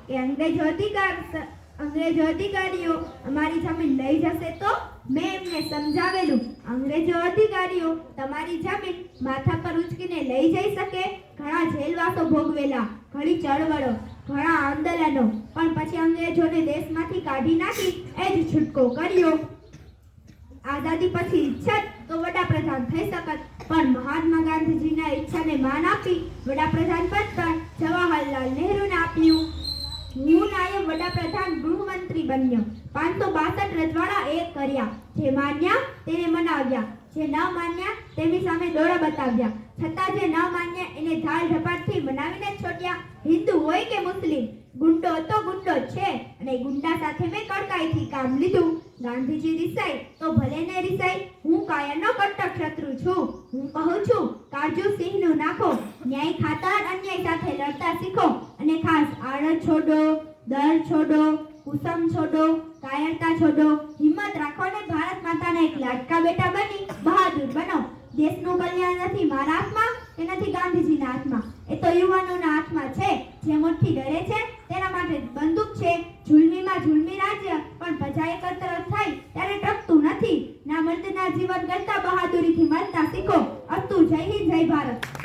કે અંગ્રેજો અધિકારીઓ અમારી જમીન લઈ જશે તો મેં એમને સમજાવેલું, અંગ્રેજો અધિકારીઓ તમારી જમીન માથા પર ઉચકીને લઈ જઈ શકે. ઘણા જેલવાસો ભોગવેલા, ઘણી ચળવળો, ઘણા આંદોલનો, પણ પછી અંગ્રેજોને દેશમાંથી કાઢી નાખી એ જ છૂટકો કર્યો. આઝાદી પછી ઈચ્છા તો વડાપ્રધાન થઈ શકત, પણ મહાત્મા ગાંધીજીના ઈચ્છાને માન આપી વડાપ્રધાન પદ પણ જવાહરલાલ નહેરુને આપ્યું. હું નાયબ વડાપ્રધાન ગૃહમંત્રી બન્યો. 562 રજવાડા એક કર્યા. જે માન્યા તેને મનાવ્યા, જે ન માન્યા તેની સામે દોડા બતાવ્યા. છતાં જે ન માન્યા એને ધાલ ઝપાટથી મનાવીને છોડ્યા. હિન્દુ હોય કે મુસ્લિમ, ગુંડો તો ગુંડો છે, અને ગુંડા સાથે મેં કડકાઈથી કામ લીધું. ગાંધીજી રિસાય તો ભલે ને રિસાય, હું કાયરનો કટ્ટર શત્રુ છું. હું કહું છું, કાજુ સિંહનું નાખો, ન્યાય ખાતર અન્યાય સાથે લડતા શીખો, અને ખાસ આળસ છોડો, દર છોડો, કુસમ છોડો, કાયરતા છોડો. હિંમત રાખો ને ભારત માતાના એક લાડકા બેટા બની બહાદુર બનો. દેશનું કલ્યાણ નથી મારા હાથમાં કે નથી ગાંધીજીના હાથમાં, એ તો યુવાનોના હાથમાં છે. જે મોટથી ડરે છે તેના માટે બંદૂક છે. ઝુલમીમાં ઝુલમી રાજ્ય પણ પ્રજા એકત્ર થાય ત્યારે ટકતું નથી. ના મર્દના જીવન કરતા બહાદુરીથી મરતા શીખો. અસ્તુ. જય હિન્દ, જય ભારત.